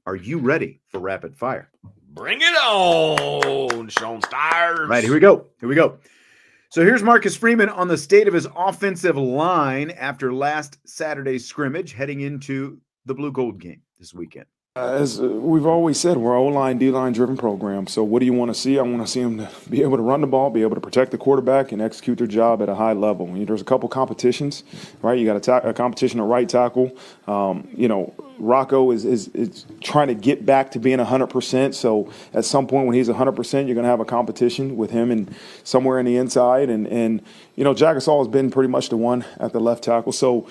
Are you ready for rapid fire? Bring it on, Sean Stars. Right, here we go. So here's Marcus Freeman on the state of his offensive line after last Saturday's scrimmage, heading into the Blue Gold game this weekend. As we've always said, we're an O-line, D-line driven program. So what do you want to see? I want to see them to be able to run the ball, be able to protect the quarterback, and execute their job at a high level. There's a couple competitions, right? You got a competition at right tackle. Rocco is trying to get back to being 100%. So at some point when he's 100%, you're going to have a competition with him and somewhere in the inside. And Jack Gasol has been pretty much the one at the left tackle. So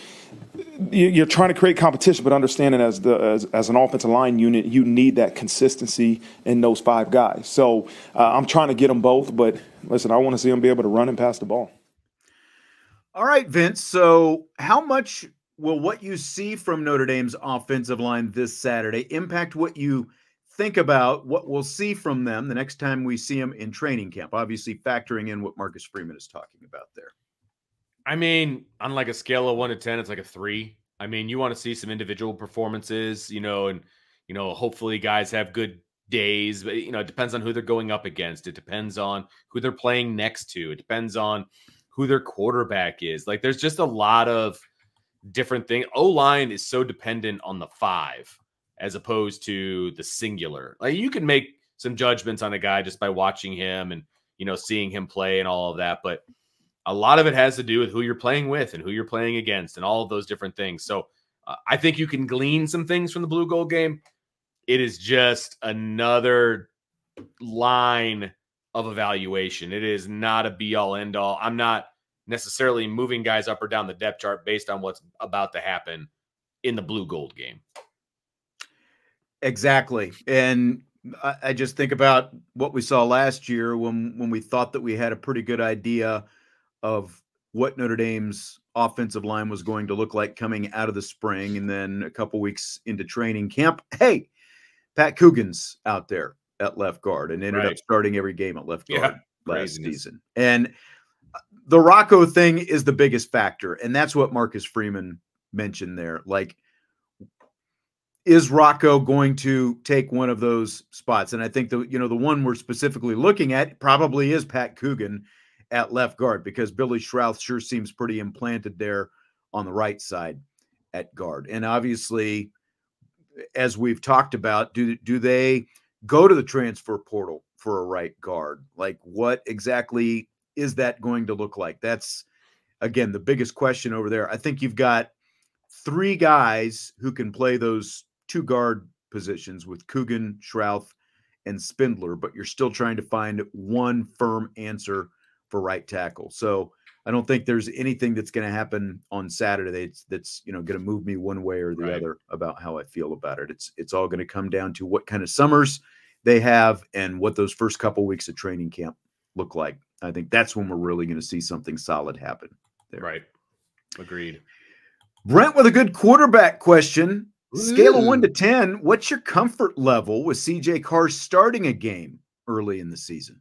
you're trying to create competition, but understanding as an offensive line unit, you need that consistency in those five guys. So I'm trying to get them both, but listen, I want to see them be able to run and pass the ball. All right, Vince. So how much will what you see from Notre Dame's offensive line this Saturday impact what you think about what we'll see from them the next time we see them in training camp? Obviously factoring in what Marcus Freeman is talking about there. I mean, on like a scale of 1 to 10, it's like a 3. I mean, you want to see some individual performances, and hopefully guys have good days, but it depends on who they're going up against. It depends on who they're playing next to. It depends on who their quarterback is. Like, there's just a lot of different things. O-line is so dependent on the 5 as opposed to the singular. Like, you can make some judgments on a guy just by watching him and, seeing him play and all of that, but a lot of it has to do with who you're playing with and who you're playing against and all of those different things. So I think you can glean some things from the Blue Gold game. It is just another line of evaluation. It is not a be-all, end-all. I'm not necessarily moving guys up or down the depth chart based on what's about to happen in the Blue Gold game. Exactly. And I just think about what we saw last year when we thought that we had a pretty good idea of what Notre Dame's offensive line was going to look like coming out of the spring. And then a couple weeks into training camp, hey, Pat Coogan's out there at left guard and ended up starting every game at left guard last season. And the Rocco thing is the biggest factor. And that's what Marcus Freeman mentioned there. Like, is Rocco going to take one of those spots? And I think the one we're specifically looking at probably is Pat Coogan at left guard, because Billy Schrouth sure seems pretty implanted there on the right side at guard. And obviously, as we've talked about, do they go to the transfer portal for a right guard? Like, what exactly is that going to look like? That's, again, the biggest question over there. I think you've got 3 guys who can play those 2 guard positions with Coogan, Schrouth, and Spindler, but you're still trying to find one firm answer for right tackle. So I don't think there's anything that's going to happen on Saturday that's going to move me one way or the other about how I feel about it. It's all going to come down to what kind of summers they have and what those first couple weeks of training camp look like. I think that's when we're really going to see something solid happen there. Right. Agreed. Brent with a good quarterback question. Scale of 1 to 10, what's your comfort level with CJ Carr starting a game early in the season?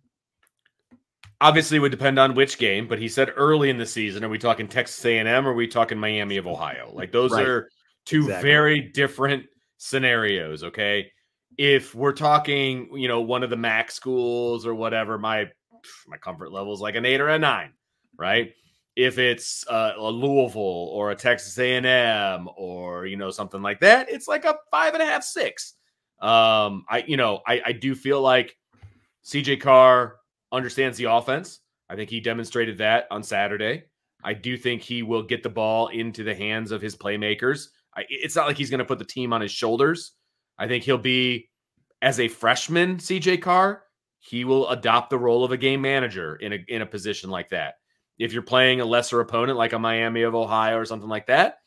Obviously, it would depend on which game, but he said early in the season. Are we talking Texas A&M or are we talking Miami of Ohio? Like, those are two very different scenarios, okay? If we're talking, one of the MAC schools or whatever, my comfort level is like an 8 or a 9, right? If it's a Louisville or a Texas A&M or, something like that, it's like a 5.5, 6. I do feel like CJ Carr understands the offense. I think he demonstrated that on Saturday. I do think he will get the ball into the hands of his playmakers. It's not like he's going to put the team on his shoulders. I think he'll be, as a freshman, CJ Carr, he will adopt the role of a game manager in a position like that. If you're playing a lesser opponent like a Miami of Ohio or something like that,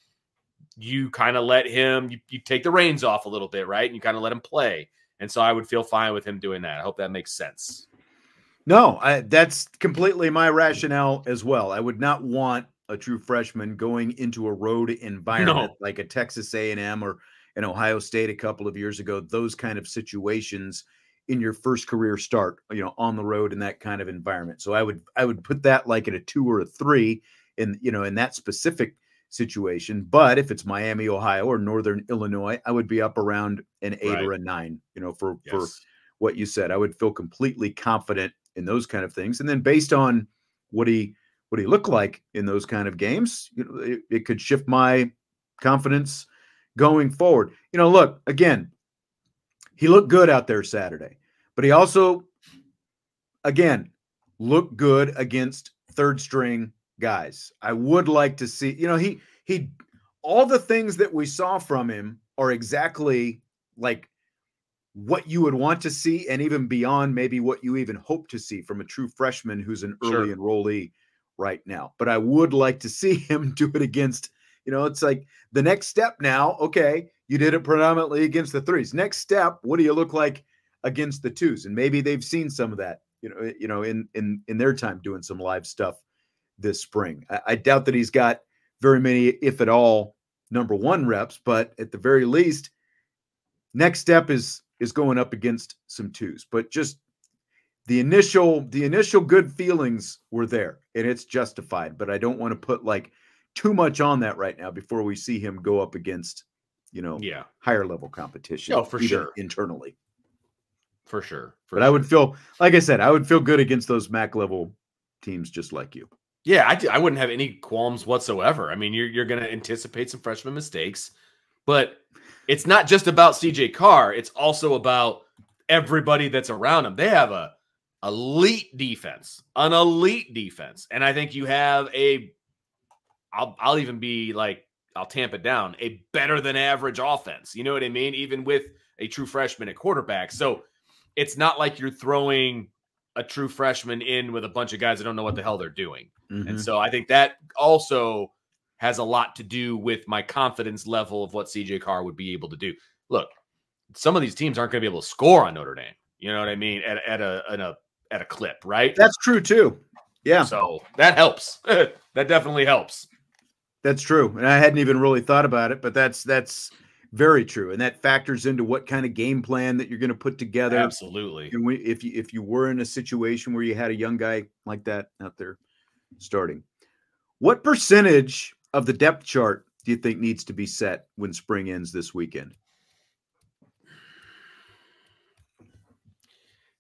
you kind of let him, you take the reins off a little bit, right? And you kind of let him play. And so I would feel fine with him doing that. I hope that makes sense. No, that's completely my rationale as well. I would not want a true freshman going into a road environment like a Texas A&M or an Ohio State a couple of years ago, those kind of situations in your first career start, on the road in that kind of environment. So I would put that like at a 2 or a 3 in that specific situation. But if it's Miami, Ohio, or Northern Illinois, I would be up around an 8 or a 9, for what you said. I would feel completely confident in those kind of things. And then based on what he looked like in those kind of games, it could shift my confidence going forward. Look, again, he looked good out there Saturday, but he also, again, looked good against third string guys. I would like to see, he all the things that we saw from him are exactly like what you would want to see, and even beyond maybe what you even hope to see from a true freshman who's an early enrollee right now. But I would like to see him do it against, it's like the next step now. Okay, you did it predominantly against the threes. Next step, what do you look like against the twos? And maybe they've seen some of that, in their time doing some live stuff this spring. I doubt that he's got very many, if at all, number one reps, but at the very least, next step is going up against some twos. But just the initial good feelings were there, and it's justified. But I don't want to put like too much on that right now before we see him go up against, higher level competition. Oh, for sure. Internally. For sure. But I would feel, like I said, I would feel good against those MAC level teams just like you. Yeah, I wouldn't have any qualms whatsoever. I mean, you're going to anticipate some freshman mistakes, but it's not just about CJ Carr. It's also about everybody that's around him. They have an elite defense. And I think you have I'll even be like, I'll tamp it down, a better than average offense. You know what I mean? Even with a true freshman at quarterback. So it's not like you're throwing a true freshman in with a bunch of guys that don't know what the hell they're doing. And so I think that also has a lot to do with my confidence level of what CJ Carr would be able to do. Look, some of these teams aren't going to be able to score on Notre Dame. You know what I mean? At a clip, right? That's true too. Yeah. So that helps. That definitely helps. That's true. And I hadn't even really thought about it, but that's very true. And that factors into what kind of game plan that you're going to put together. Absolutely. And if you were in a situation where you had a young guy like that out there starting, what percentage of the depth chart do you think needs to be set when spring ends this weekend?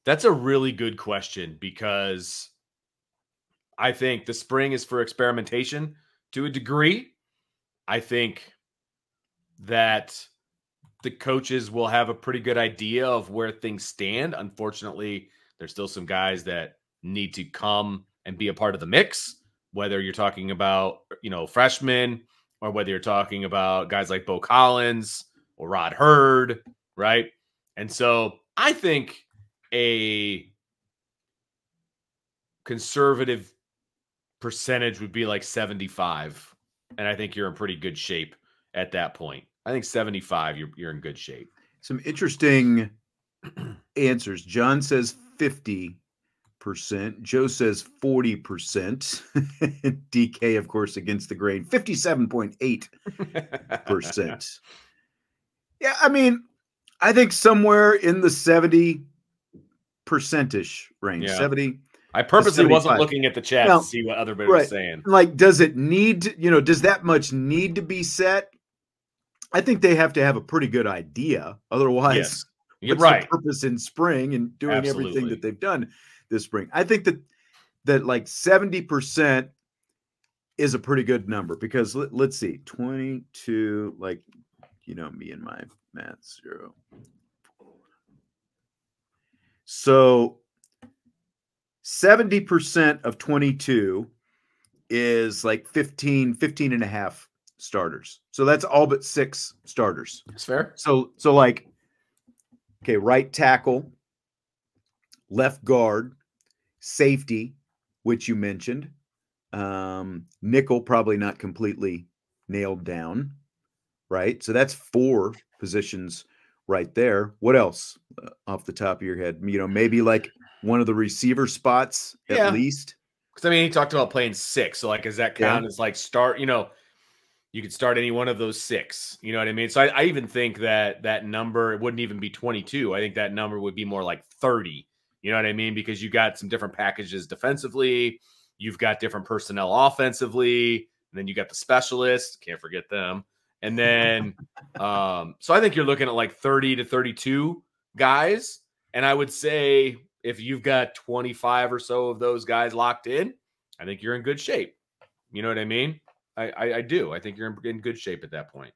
That's a really good question, because I think the spring is for experimentation to a degree. I think that the coaches will have a pretty good idea of where things stand. Unfortunately, there's still some guys that need to come and be a part of the mix, whether you're talking about, freshmen, or whether you're talking about guys like Beaux Collins or Rod Hurd, right? And so I think a conservative percentage would be like 75. And I think you're in pretty good shape at that point. I think 75, you're in good shape. Some interesting answers. John says 50%. Joe says 40%. DK, of course, against the grain, 57.8%. Yeah, I mean, I think somewhere in the 70%-ish range. Yeah. 70. I purposely wasn't looking at the chat to see what other people were saying. Like, does it need to, does that much need to be set? I think they have to have a pretty good idea. Otherwise, you're what's right. the purpose in spring and doing everything that they've done this spring? I think that like 70% is a pretty good number, because let's see, 22, like, me and my math, 0. So 70% of 22 is like 15 and a half starters. So that's all but 6 starters. That's fair. So like, okay, right tackle, left guard, safety, which you mentioned, nickel, probably not completely nailed down, right? So that's 4 positions right there. What else off the top of your head? Maybe like one of the receiver spots at least. Because I mean, he talked about playing 6. So like, does that count as like start? You could start any one of those 6. You know what I mean? So I even think that number, it wouldn't even be 22. I think that number would be more like 30. You know what I mean? Because you got some different packages defensively. You've got different personnel offensively. And then you got the specialists. Can't forget them. And then, so I think you're looking at like 30 to 32 guys. And I would say if you've got 25 or so of those guys locked in, I think you're in good shape. You know what I mean? I do. I think you're in good shape at that point.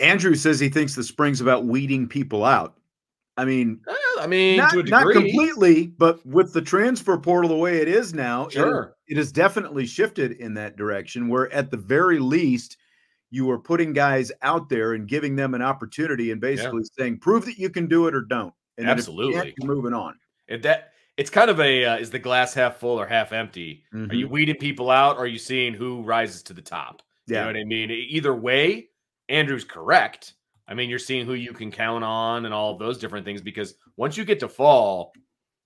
Andrew says he thinks the spring's about weeding people out. I mean, not to a degree. Not completely, but with the transfer portal the way it is now, sure, it has definitely shifted in that direction, where at the very least you are putting guys out there and giving them an opportunity and basically saying, prove that you can do it or don't. And absolutely, if you can't, you're moving on. It's kind of a is the glass half full or half empty? Are you weeding people out, or are you seeing who rises to the top? You know what I mean? Either way, Andrew's correct. I mean, you're seeing who you can count on and all of those different things, because once you get to fall,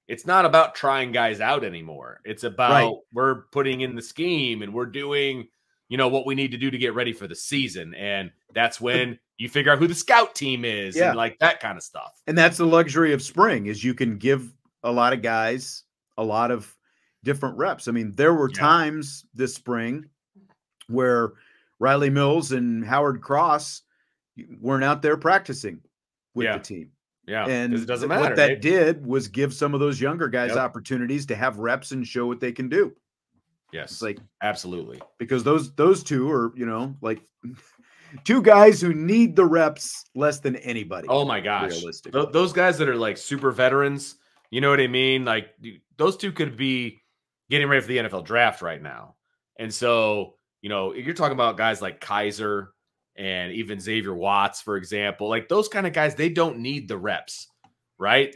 it's not about trying guys out anymore. It's about we're putting in the scheme and we're doing, what we need to do to get ready for the season. And that's when you figure out who the scout team is and like that kind of stuff. And that's the luxury of spring, is you can give a lot of guys a lot of different reps. I mean, there were times this spring where Riley Mills and Howard Cross weren't out there practicing with the team. Yeah. And it doesn't matter. What that did was give some of those younger guys opportunities to have reps and show what they can do. Yes. It's like, absolutely. Because those two are, like two guys who need the reps less than anybody. Oh my gosh. Those guys that are like super veterans, you know what I mean? Like those two could be getting ready for the NFL draft right now. And so, you're talking about guys like Kaiser and even Xavier Watts, for example, like those kind of guys, they don't need the reps, right?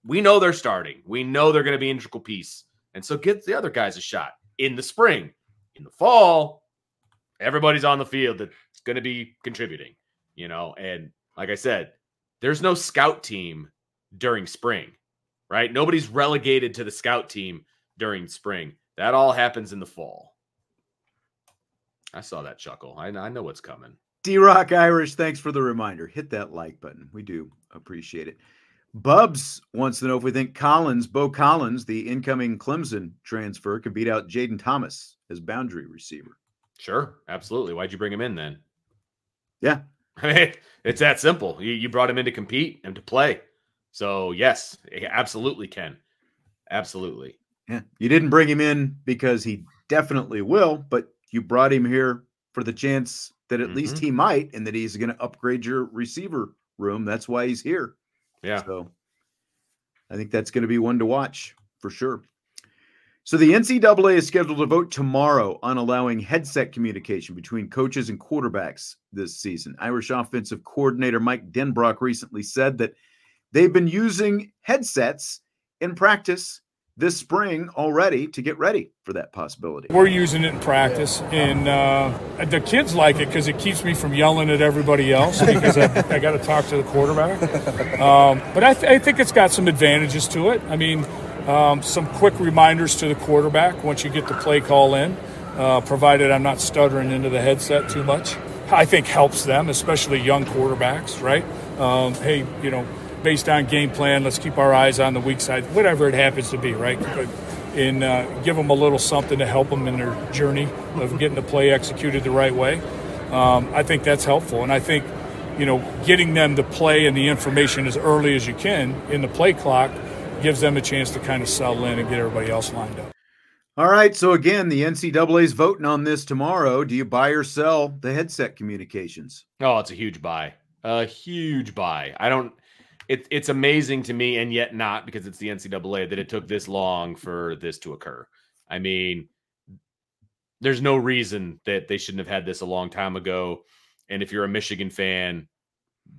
We know they're starting. We know they're going to be an integral piece. And so get the other guys a shot in the spring. In the fall, everybody's on the field that's going to be contributing, and like I said, there's no scout team during spring, right? Nobody's relegated to the scout team during spring. That all happens in the fall. I saw that chuckle. I know what's coming. D-Rock Irish, thanks for the reminder. Hit that like button. We do appreciate it. Bubs wants to know if we think Beaux Collins, the incoming Clemson transfer, could beat out Jayden Thomas as boundary receiver. Sure, absolutely. Why'd you bring him in then? Yeah. I mean, it's that simple. You brought him in to compete and to play. So, yes, it absolutely can. Absolutely. Yeah. You didn't bring him in because he definitely will, but you brought him here for the chance that at least he might, and that he's going to upgrade your receiver room. That's why he's here. Yeah. So I think that's going to be one to watch for sure. So the NCAA is scheduled to vote tomorrow on allowing headset communication between coaches and quarterbacks this season. Irish offensive coordinator Mike Denbrock recently said that they've been using headsets in practice this spring already to get ready for that possibility. We're using it in practice, and the kids like it because it keeps me from yelling at everybody else, because I got to talk to the quarterback. But I think it's got some advantages to it. I mean, some quick reminders to the quarterback once you get the play call in, provided I'm not stuttering into the headset too much. I think helps them, especially young quarterbacks, right? Hey, based on game plan, let's keep our eyes on the weak side, whatever it happens to be, right? And give them a little something to help them in their journey of getting the play executed the right way. I think that's helpful. And I think, getting them to play and the information as early as you can in the play clock gives them a chance to kind of settle in and get everybody else lined up. All right. So again, the NCAA is voting on this tomorrow. Do you buy or sell the headset communications? Oh, it's a huge buy. A huge buy. It's amazing to me, and yet not, because it's the NCAA, that it took this long for this to occur. I mean, there's no reason that they shouldn't have had this a long time ago. And if you're a Michigan fan,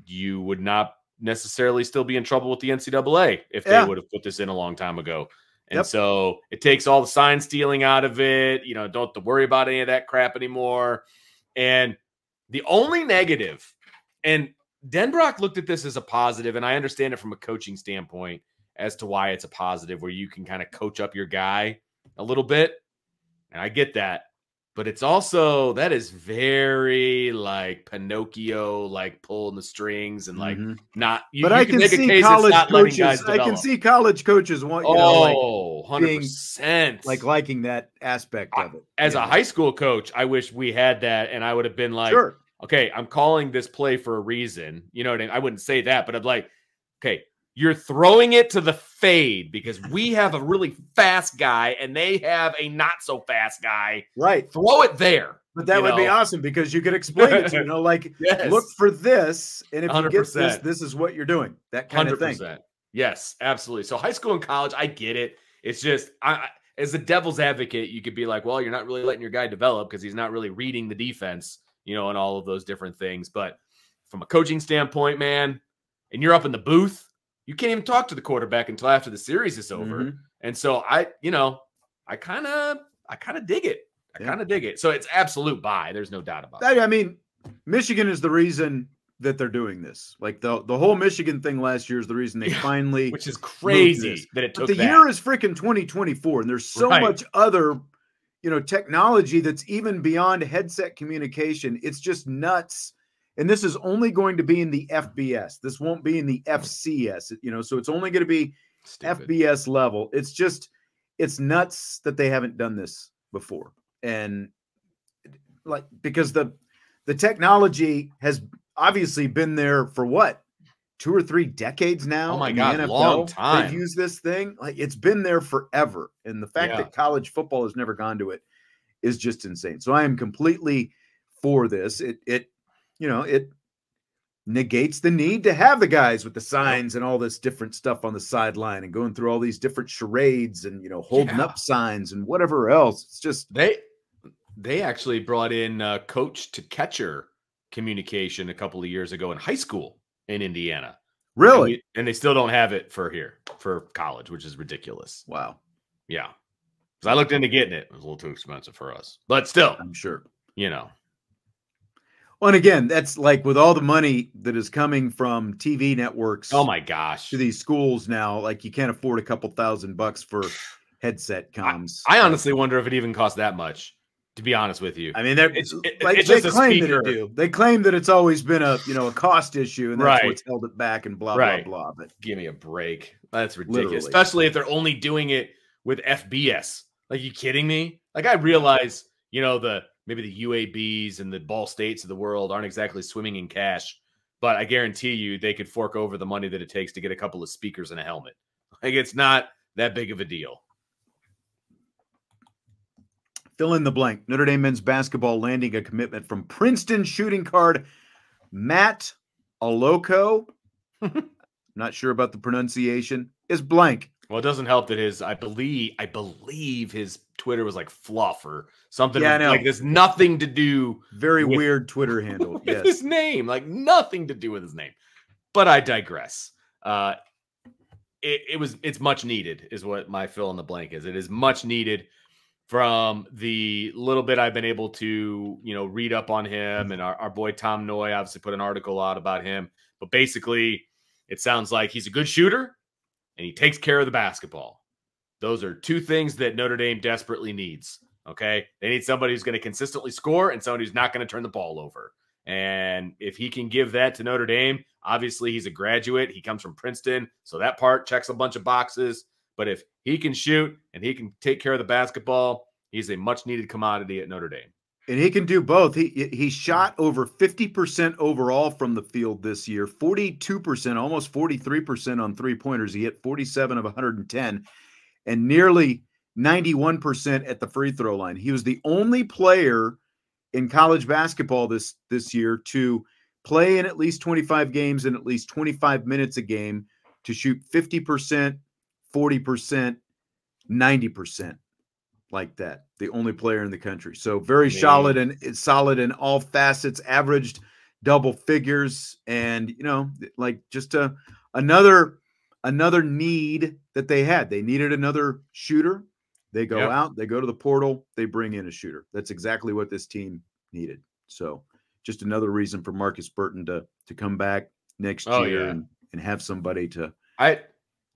you would not necessarily still be in trouble with the NCAA if they would have put this in a long time ago. And so it takes all the sign stealing out of it. Don't have to worry about any of that crap anymore. And the only negative, and Denbrock looked at this as a positive, and I understand it from a coaching standpoint as to why it's a positive, where you can kind of coach up your guy a little bit. And I get that. but it's also, that is very like Pinocchio, like pulling the strings and like not. But I can see college coaches. I can see college coaches want, you know, like 100%, like liking that aspect of it. As a high school coach, I wish we had that, and I would have been like, sure, okay, I'm calling this play for a reason. You know what I mean? I wouldn't say that, but I'm like, okay, you're throwing it to the fade because we have a really fast guy and they have a not so fast guy. Right. Throw it there. But that would be awesome because you could explain it to, you know, like, look for this. And if 100%. You get this, this is what you're doing. That kind 100%. Of thing. Yes, absolutely. So high school and college, I get it. It's just, as a devil's advocate, you could be like, well, you're not really letting your guy develop because he's not really reading the defense, you know, and all of those different things. But from a coaching standpoint, man, and you're up in the booth, you can't even talk to the quarterback until after the series is over. And so I kind of dig it. I kind of dig it. So it's absolute buy. There's no doubt about that. I mean, Michigan is the reason that they're doing this. Like the whole Michigan thing last year is the reason they finally, which is crazy that it took the year is freaking 2024. And there's so much other, you know, technology that's even beyond headset communication. It's just nuts. And this is only going to be in the FBS. This won't be in the FCS, you know, so it's only going to be FBS level. It's just, it's nuts that they haven't done this before. And like, because the technology has obviously been there for what, 2 or 3 decades now? Oh my God, long time. They've used this thing. Like, it's been there forever. And the fact that college football has never gone to it is just insane. So I am completely for this. You know, it negates the need to have the guys with the signs and all this different stuff on the sideline and going through all these different charades and, you know, holding up signs and whatever else. It's just they actually brought in coach to catcher communication a couple of years ago in high school in Indiana. Really? And they still don't have it for college, which is ridiculous. Wow. Yeah. Because I looked into getting it. It was a little too expensive for us, but still, I'm sure, you know. Well, and again, that's like with all the money that is coming from TV networks. Oh my gosh. To these schools now, like you can't afford a couple $1,000 for headset comms. I honestly wonder if it even costs that much, to be honest with you. I mean, it's just they claim that it do. They claim that it's always been a cost issue and that's what's held it back and blah, blah, blah. But give me a break. That's ridiculous. Especially if they're only doing it with FBS. Like, you kidding me? Like, I realize, you know, maybe the UABs and the Ball States of the world aren't exactly swimming in cash, but I guarantee you they could fork over the money that it takes to get a couple of speakers and a helmet. Like, it's not that big of a deal. Fill in the blank. Notre Dame men's basketball landing a commitment from Princeton shooting guard Matt Allocco. Not sure about the pronunciation. Is blank. Well, it doesn't help that I believe his Twitter was like fluff or something. Yeah, I know. Like, there's nothing to do. Very weird Twitter handle. With his name, like nothing to do with his name. But I digress. It's much needed, is what my fill in the blank is. It is much needed from the little bit I've been able to, you know, read up on him, and our boy Tom Noy obviously put an article out about him. But basically, it sounds like he's a good shooter. And he takes care of the basketball. Those are 2 things that Notre Dame desperately needs, okay? They need somebody who's going to consistently score and somebody who's not going to turn the ball over. And if he can give that to Notre Dame, obviously he's a graduate. He comes from Princeton, so that part checks a bunch of boxes. But if he can shoot and he can take care of the basketball, he's a much-needed commodity at Notre Dame. And he can do both. He shot over 50% overall from the field this year, 42%, almost 43% on three-pointers. He hit 47 of 110 and nearly 91% at the free throw line. He was the only player in college basketball this year to play in at least 25 games and at least 25 minutes a game to shoot 50%, 40%, 90%. Like that, the only player in the country. So very solid in all facets, averaged double figures, and, you know, like just another need that they had. They needed another shooter. They go out, they go to the portal, they bring in a shooter. That's exactly what this team needed. So just another reason for Marcus Burton to come back next year and have somebody to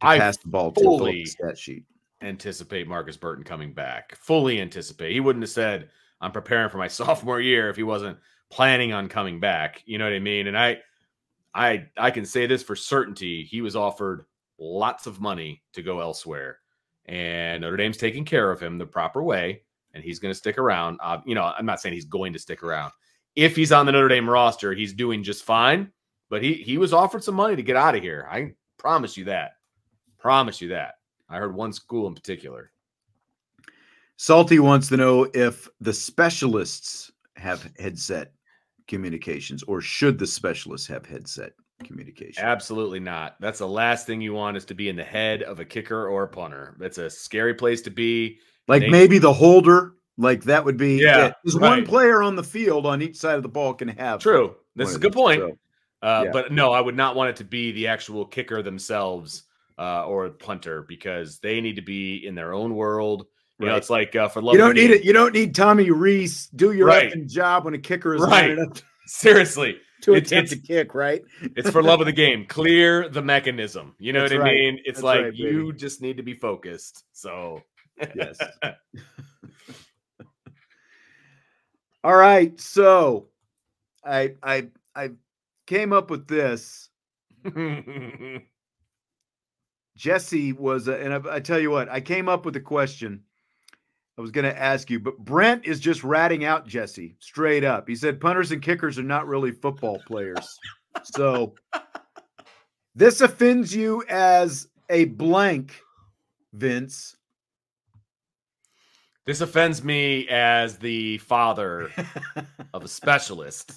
pass the ball to the stat sheet. Anticipate Marcus Burton coming back. Fully anticipate. He wouldn't have said, I'm preparing for my sophomore year if he wasn't planning on coming back. You know what I mean? And I can say this for certainty. He was offered lots of money to go elsewhere, and Notre Dame's taking care of him the proper way, and he's going to stick around. You know, I'm not saying he's going to stick around. If he's on the Notre Dame roster, he's doing just fine, but he was offered some money to get out of here. I promise you that. Promise you that. I heard one school in particular. Salty wants to know if the specialists have headset communications, or should the specialists have headset communication? Absolutely not. That's the last thing you want, is to be in the head of a kicker or a punter. That's a scary place to be. Like maybe the holder, like that would be. Yeah, there's one player on the field on each side of the ball can have. True. This is a good point. So, but no, I would not want it to be the actual kicker themselves or punter, because they need to be in their own world. You know, it's like for love. You don't need it. You don't need Tommy Reese do your effing job when a kicker is lining up. Seriously, to attempt to kick, right? It's for love of the game. Clear the mechanism. You know what I mean? It's like you just need to be focused. So yes. All right. So I came up with this. Jesse was, and I tell you what, I came up with a question I was going to ask you, but Brent is just ratting out Jesse straight up. He said punters and kickers are not really football players. So this offends you as a blank, Vince. This offends me as the father of a specialist.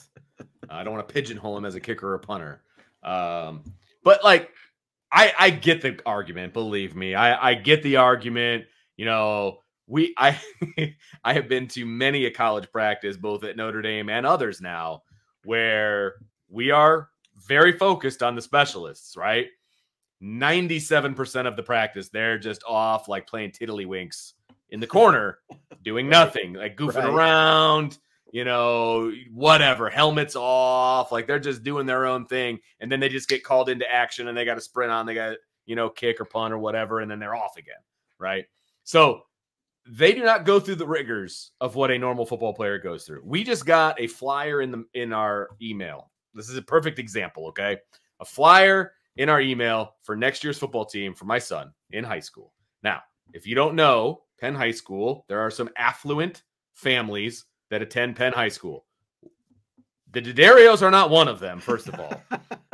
I don't want to pigeonhole him as a kicker or a punter. But like, I get the argument. Believe me, I get the argument. You know, I have been to many a college practice, both at Notre Dame and others now, where we are very focused on the specialists, right? 97% of the practice, they're just off like playing tiddlywinks in the corner, doing nothing, like goofing around, you know, whatever, helmets off, like they're just doing their own thing. And then they just get called into action and they got to sprint on, they got, you know, kick or punt or whatever, and then they're off again, right? So they do not go through the rigors of what a normal football player goes through. We just got a flyer in our email. This is a perfect example, okay? A flyer in our email for next year's football team for my son in high school. Now, if you don't know, Penn High School, there are some affluent families that attend Penn High School. The D'Adarios are not one of them, first of all.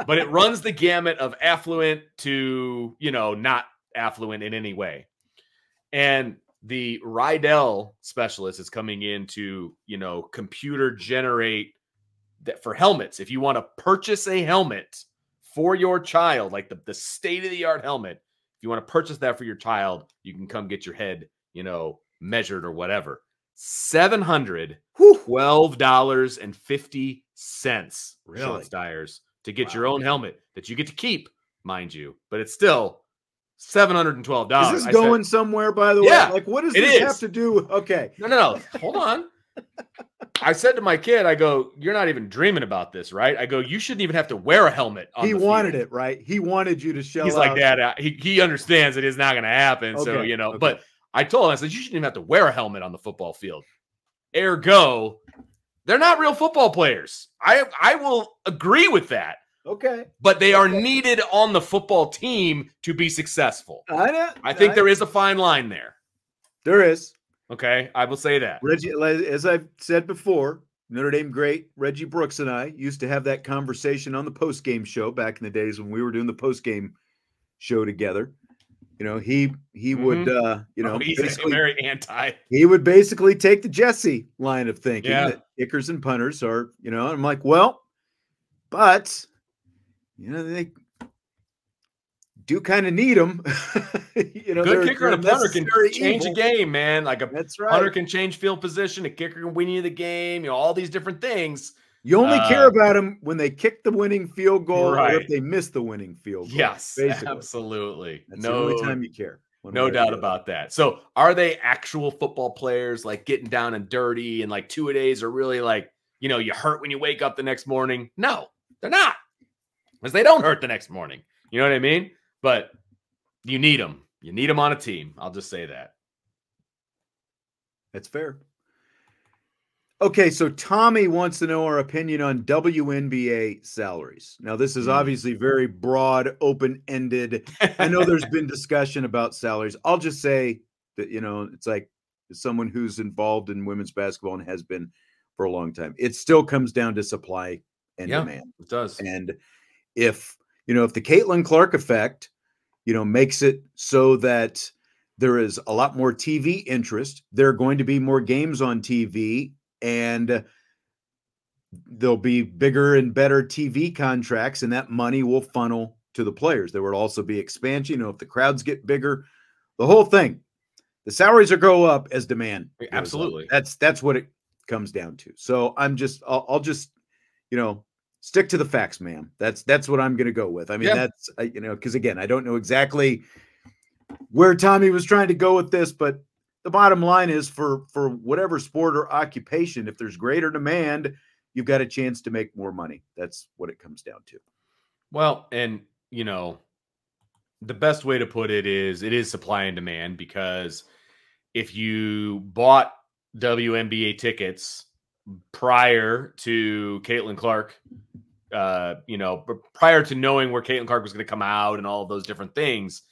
But it runs the gamut of affluent to, you know, not affluent in any way. And the Rydell specialist is coming in to, you know, computer generate that for helmets. If you want to purchase a helmet for your child, like the state-of-the-art helmet, if you want to purchase that for your child, you can come get your head, you know, measured or whatever. $712.50. Really? Dyers, to get your own helmet that you get to keep, mind you, but it's still $712. Is this going somewhere, by the way? Like, what does this have to do with? Okay. No. Hold on. I said to my kid, I go, you're not even dreaming about this, right? I go, you shouldn't even have to wear a helmet. He wanted it, right? He wanted you to show. He's like, Dad, he understands it is not going to happen. So, you know, but I told him, I said, you shouldn't even have to wear a helmet on the football field. Ergo, they're not real football players. I will agree with that. Okay. But they are needed on the football team to be successful. I think there is a fine line there. There is. Okay. I will say that. Reggie, as I've said before, Notre Dame great Reggie Brooks and I used to have that conversation on the post-game show back in the days when we were doing the post-game show together. You know, he would, you know, he's very anti. He would basically take the Jesse line of thinking that kickers and punters are, you know, I'm like, well, but, you know, they do kind of need them. You know, good kicker and a punter can change a game, man. Like a punter can change field position, a kicker can win you the game, you know, all these different things. You only care about them when they kick the winning field goal or if they miss the winning field goal. Yes, basically. Absolutely. That's the only time you care. No doubt about that. So are they actual football players, like getting down and dirty and like two-a-days are really like, you know, you hurt when you wake up the next morning? No, they're not. Because they don't hurt the next morning. You know what I mean? But you need them. You need them on a team. I'll just say that. That's fair. Okay, so Tommy wants to know our opinion on WNBA salaries. Now, this is obviously very broad, open-ended. I know there's been discussion about salaries. I'll just say that, it's like someone who's involved in women's basketball and has been for a long time. It still comes down to supply and demand. It does. And if the Caitlin Clark effect, makes it so that there is a lot more TV interest, there are going to be more games on TV, and there'll be bigger and better TV contracts, and that money will funnel to the players. There will also be expansion. If the crowds get bigger, the whole thing, the salaries will go up as demand. Absolutely. That's what it comes down to. So I'll just, stick to the facts, ma'am. That's what I'm going to go with. I mean, that's, because again, I don't know exactly where Tommy was trying to go with this, but the bottom line is for whatever sport or occupation, if there's greater demand, you've got a chance to make more money. That's what it comes down to. Well, and the best way to put it is supply and demand, because if you bought WNBA tickets prior to Caitlin Clark, prior to knowing where Caitlin Clark was going to come out and all of those different things,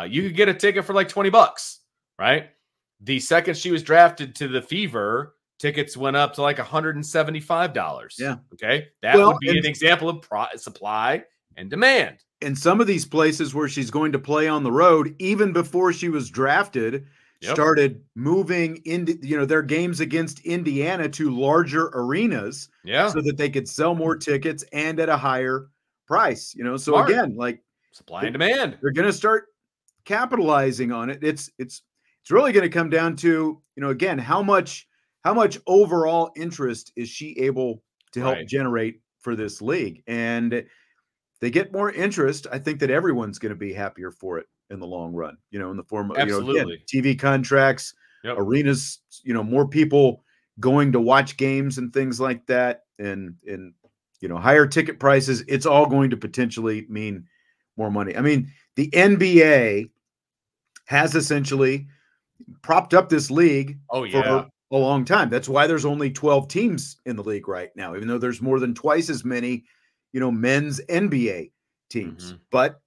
you could get a ticket for like $20, right? The second she was drafted to the Fever, tickets went up to like $175. Yeah. Okay. That would be an example of supply and demand. In some of these places where she's going to play on the road, even before she was drafted, started moving into, their games against Indiana to larger arenas, so that they could sell more tickets and at a higher price. So Smart. Again, like supply and demand, they're going to start capitalizing on it. It's really going to come down to, again, how much overall interest is she able to help generate for this league? And if they get more interest, I think that everyone's going to be happier for it in the long run, in the form of, again, TV contracts, arenas, more people going to watch games and things like that. And higher ticket prices, it's all going to potentially mean more money. I mean, the NBA has essentially propped up this league for a long time. That's why there's only 12 teams in the league right now, even though there's more than twice as many, men's NBA teams. But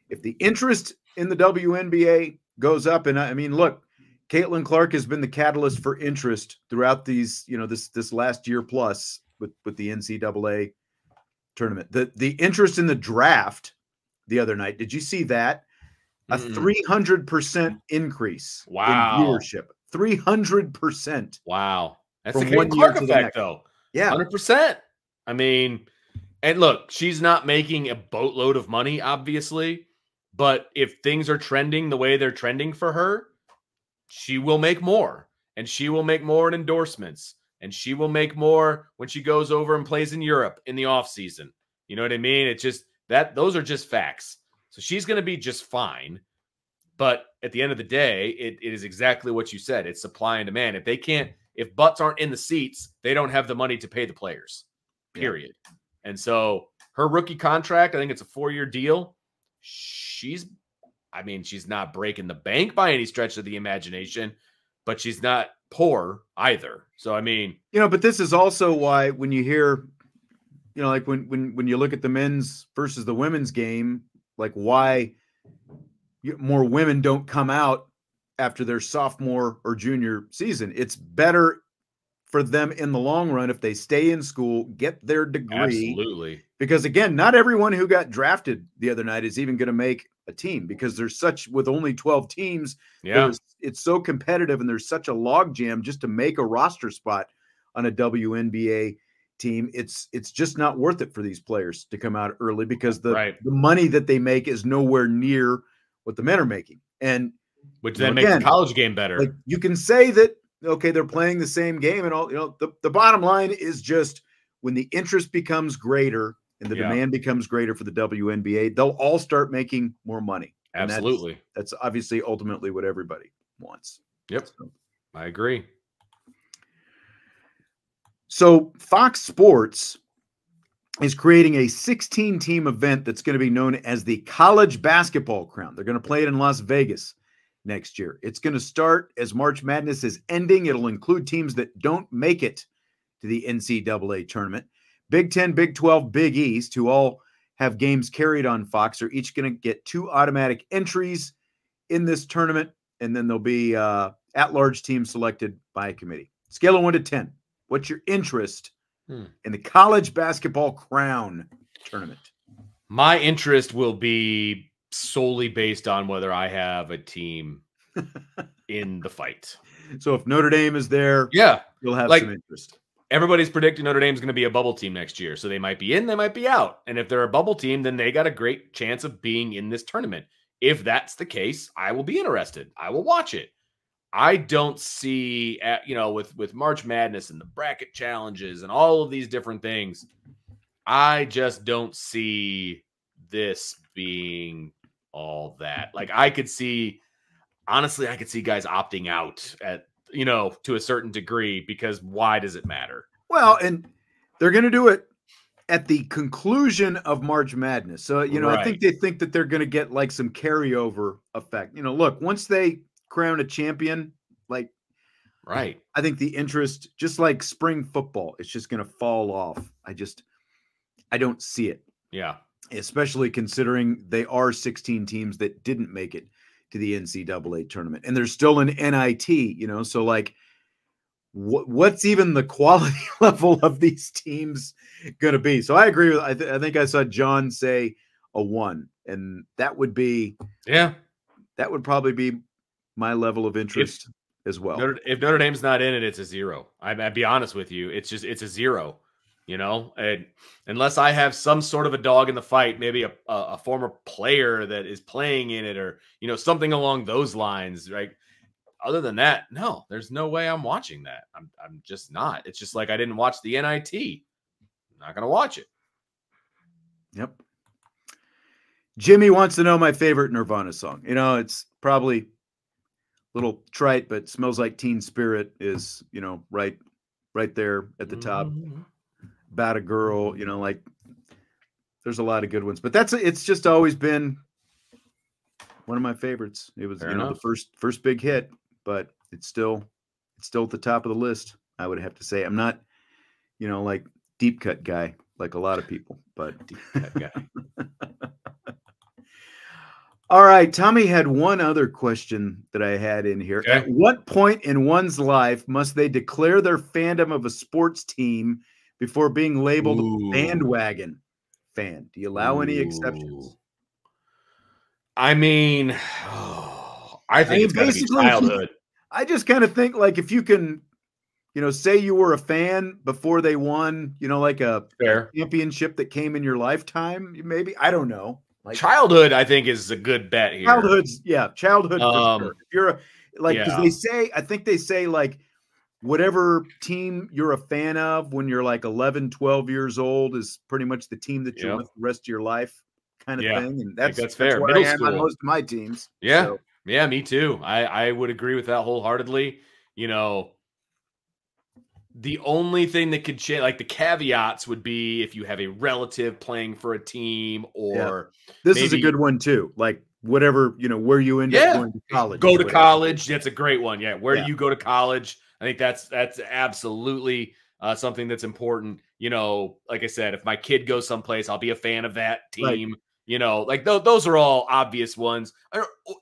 if the interest in the WNBA goes up, and I mean, look, Caitlin Clark has been the catalyst for interest throughout these, this last year plus with the NCAA tournament. The interest in the draft the other night, did you see that? A 300% increase in viewership. 300%. Wow. That's the Caitlin Clark effect, though. Yeah. 100%. I mean, and look, she's not making a boatload of money, obviously, but if things are trending the way they're trending for her, she will make more. And she will make more in endorsements. And she will make more when she goes over and plays in Europe in the offseason. You know what I mean? It's just those are just facts. So she's going to be just fine. But at the end of the day, it is exactly what you said. It's supply and demand. If butts aren't in the seats, they don't have the money to pay the players, period. Yeah. And so her rookie contract, I think it's a 4-year deal. She's not breaking the bank by any stretch of the imagination, but she's not poor either. So, I mean, but this is also why when you hear, like when you look at the men's versus the women's game, like why more women don't come out after their sophomore or junior season. It's better for them in the long run if they stay in school, get their degree. Absolutely. Because again, not everyone who got drafted the other night is even going to make a team, because there's with only 12 teams. It's so competitive, and there's such a logjam just to make a roster spot on a WNBA team. It's just not worth it for these players to come out early, because the money that they make is nowhere near what the men are making. And which then makes the college game better. Like, you can say that, okay, they're playing the same game and all, the bottom line is just when the interest becomes greater and the demand becomes greater for the WNBA, they'll all start making more money. Absolutely. That's obviously ultimately what everybody wants. Yep. So, I agree. So Fox Sports is creating a 16-team event that's going to be known as the College Basketball Crown. They're going to play it in Las Vegas next year. It's going to start as March Madness is ending. It'll include teams that don't make it to the NCAA tournament. Big 10, Big 12, Big East, who all have games carried on Fox, are each going to get 2 automatic entries in this tournament, and then there'll be at-large teams selected by a committee. Scale of 1 to 10. What's your interest in the college basketball crown tournament? My interest will be solely based on whether I have a team in the fight. So if Notre Dame is there, yeah, you'll have some interest. Everybody's predicting Notre Dame's going to be a bubble team next year. So they might be in, they might be out. And if they're a bubble team, then they got a great chance of being in this tournament. If that's the case, I will be interested. I will watch it. I don't see, with March Madness and the bracket challenges and all of these different things, I just don't see this being all that. Like I could see guys opting out to a certain degree, because why does it matter? Well, and they're going to do it at the conclusion of March Madness. So, right. I think they think that they're going to get like some carryover effect. Look, once they crown a champion, like, right. I think the interest, just like spring football, it's just going to fall off. I don't see it. Yeah. Especially considering they are 16 teams that didn't make it to the NCAA tournament, and there's still an NIT, so like what's even the quality level of these teams going to be? So I agree with, I think I saw John say a 1, and that would be, that would probably be my level of interest as well. If Notre Dame's not in it, it's a 0. I'd be honest with you. It's a 0. And unless I have some sort of a dog in the fight, maybe a former player that is playing in it, or, something along those lines, right? Other than that, no, there's no way I'm watching that. I'm just not. It's just like I didn't watch the NIT. I'm not going to watch it. Yep. Jimmy wants to know my favorite Nirvana song. It's probably a little trite, but Smells Like Teen Spirit is, right there at the top. About a Girl, like there's a lot of good ones, but it's just always been one of my favorites. It was, the first big hit, but it's still at the top of the list. I would have to say. I'm not, like deep cut guy like a lot of people, but deep cut guy. All right, Tommy had one other question that I had in here. Okay. At what point in one's life must they declare their fandom of a sports team before being labeled bandwagon fan? Do you allow any exceptions? I mean, I think it's gotta be childhood. I just kind of think, like, if you can, say you were a fan before they won, like a championship that came in your lifetime, maybe. I don't know. Like, childhood, I think, is a good bet here. Childhood for sure. If you're because I think they say like, whatever team you're a fan of when you're like 11, 12 years old is pretty much the team that you're with the rest of your life, kind of thing. And that's fair. What I am on most of my teams. Yeah. So. Yeah, me too. I would agree with that wholeheartedly. The only thing that could change, like the caveats, would be if you have a relative playing for a team, or this is a good one too. Like whatever, where you end up going to college. Go to college. That's a great one. Yeah. Where do you go to college? I think that's absolutely something that's important. Like I said, if my kid goes someplace, I'll be a fan of that team. Right. Like those are all obvious ones.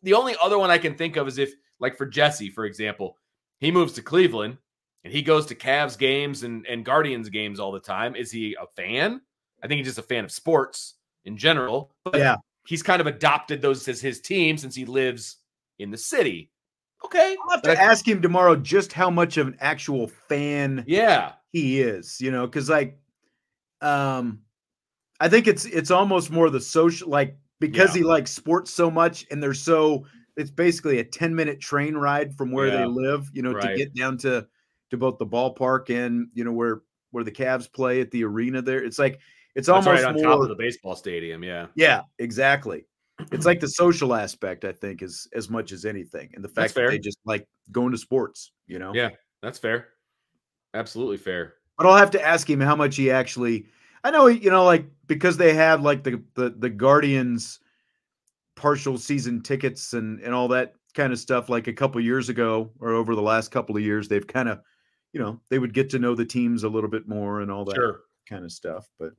The only other one I can think of is if, like for Jesse, for example, he moves to Cleveland and he goes to Cavs games and Guardians games all the time. Is he a fan? I think he's just a fan of sports in general. But he's kind of adopted those as his team since he lives in the city. Okay. I'll have to ask him tomorrow just how much of an actual fan he is, because like I think it's almost more the social, like, because he likes sports so much, and it's basically a 10-minute train ride from where they live, to get down to both the ballpark and where the Cavs play at the arena there. It's like it's almost right on top of the baseball stadium. Yeah, exactly. It's like the social aspect, I think, is as much as anything, and the fact that they just like going to sports. Yeah, that's fair. Absolutely fair. But I'll have to ask him how much he actually. I know, like, because they have like the Guardians partial season tickets and all that kind of stuff. Like a couple years ago, or over the last couple of years, they've kind of they would get to know the teams a little bit more and all that kind of stuff. But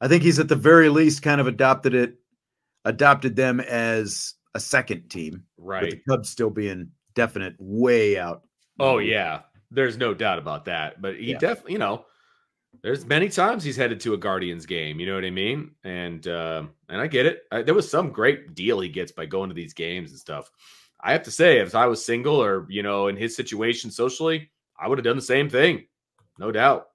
I think he's at the very least kind of adopted them as a second team, right? With the Cubs still being definite way out. Oh yeah, there's no doubt about that. But he definitely, there's many times he's headed to a Guardians game. You know what I mean? And I get it. There was some great deal he gets by going to these games and stuff. I have to say, if I was single or in his situation socially, I would have done the same thing, no doubt.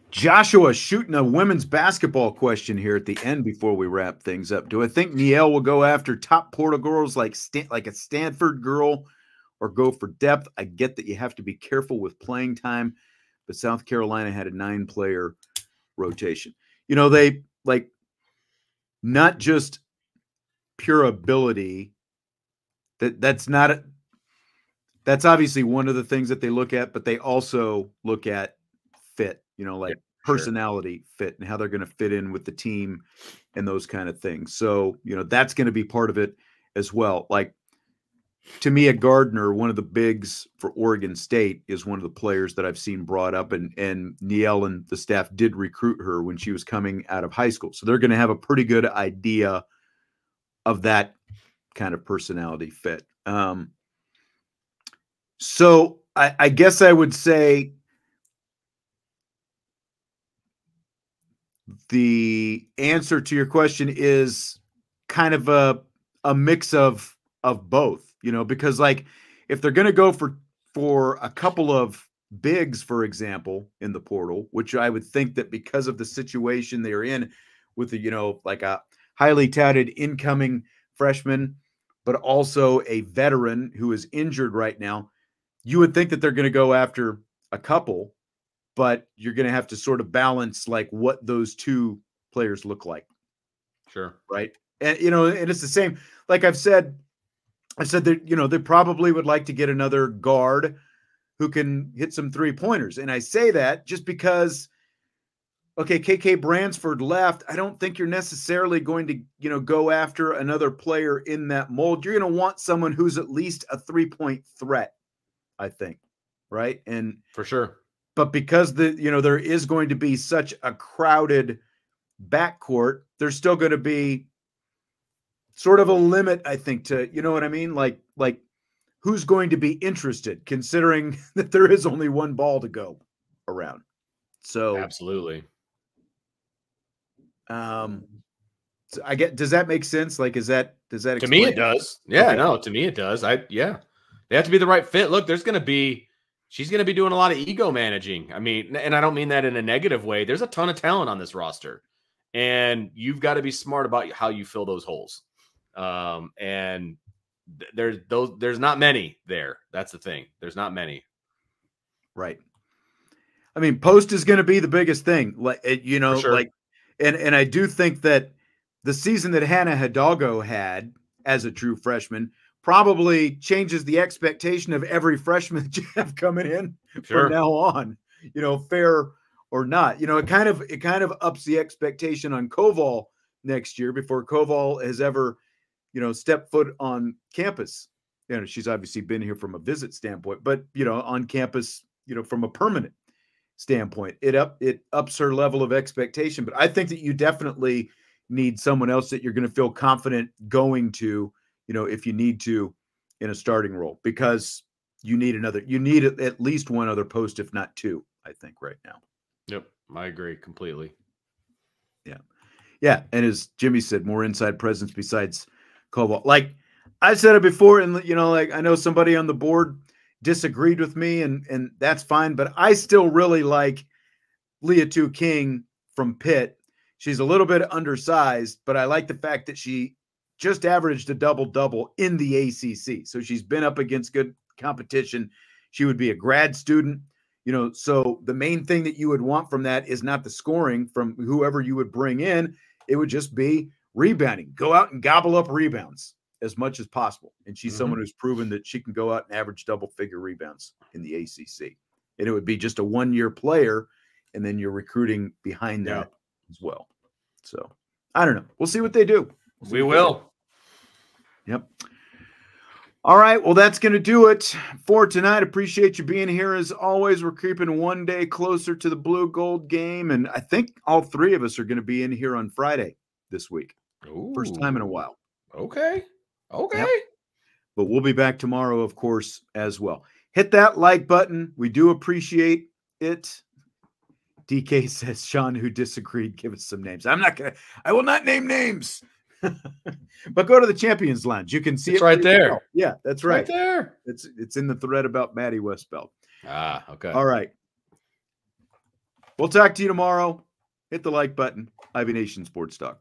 Joshua shooting a women's basketball question here at the end before we wrap things up. Do I think Niele will go after top Portal girls like a Stanford girl or go for depth? I get that you have to be careful with playing time, but South Carolina had a 9-player rotation. They not just pure ability. That's obviously one of the things that they look at, but they also look at fit. Personality fit and how they're going to fit in with the team and those kind of things. So, that's going to be part of it as well. Like, to me, Gardner, one of the bigs for Oregon State, is one of the players that I've seen brought up, and Niele and the staff did recruit her when she was coming out of high school. So they're going to have a pretty good idea of that kind of personality fit. So I guess I would say the answer to your question is kind of a mix of both, because like if they're going to go for a couple of bigs, for example, in the portal, which I would think that because of the situation they're in with like a highly touted incoming freshman, but also a veteran who is injured right now, you would think that they're going to go after a couple, but you're going to have to sort of balance like what those two players look like. Sure. Right. And, and it's the same. Like I said that, they probably would like to get another guard who can hit some 3-pointers. And I say that just because, okay, KK Bransford left. I don't think you're necessarily going to, go after another player in that mold. You're going to want someone who's at least a 3-point threat, I think. Right. And for sure. But because there is going to be such a crowded backcourt, there's still going to be sort of a limit, I think, to, you know what I mean? Like who's going to be interested, considering that there is only one ball to go around. So absolutely. So does that make sense? Like, does that explain? To me it does. Yeah, okay. No, to me it does. They have to be the right fit. Look, she's going to be doing a lot of ego managing. I mean, and I don't mean that in a negative way. There's a ton of talent on this roster, and you've got to be smart about how you fill those holes. And there's not many there. That's the thing. There's not many. Right. I mean, post is going to be the biggest thing. Like, sure. and I do think that the season that Hannah Hidalgo had as a true freshman probably changes the expectation of every freshman that you have coming in from now on, fair or not. It kind of ups the expectation on Koval next year before Koval has ever, stepped foot on campus. She's obviously been here from a visit standpoint, but, on campus, from a permanent standpoint, it ups her level of expectation. But I think that you definitely need someone else that you're going to feel confident going to, if you need to, in a starting role, because you need at least one other post, if not two, I think right now. Yep. I agree completely. Yeah. Yeah. And as Jimmy said, more inside presence besides Koval. Like I said it before, and I know somebody on the board disagreed with me, and that's fine, but I still really like Leah Tu King from Pitt. She's a little bit undersized, but I like the fact that she just averaged a double-double in the ACC. So she's been up against good competition. She would be a grad student, so the main thing that you would want from that is not the scoring from whoever you would bring in. It would just be rebounding. Go out and gobble up rebounds as much as possible. And she's someone who's proven that she can go out and average double-figure rebounds in the ACC. And it would be just a one-year player, and then you're recruiting behind that as well. So I don't know. We'll see what they do. We will. Yep. All right. Well, that's going to do it for tonight. Appreciate you being here. As always, we're creeping one day closer to the blue gold game. And I think all three of us are going to be in here on Friday this week. Ooh. First time in a while. Okay. Yep. But we'll be back tomorrow, of course, as well. Hit that like button. We do appreciate it. DK says, Sean, who disagreed, give us some names. I will not name names. But go to the Champions Lounge. You can see it's it right there. well. Yeah, that's right. Right there. It's in the thread about Maddie Westbelt. Okay. All right. We'll talk to you tomorrow. Hit the like button. Ivy Nation Sports Talk.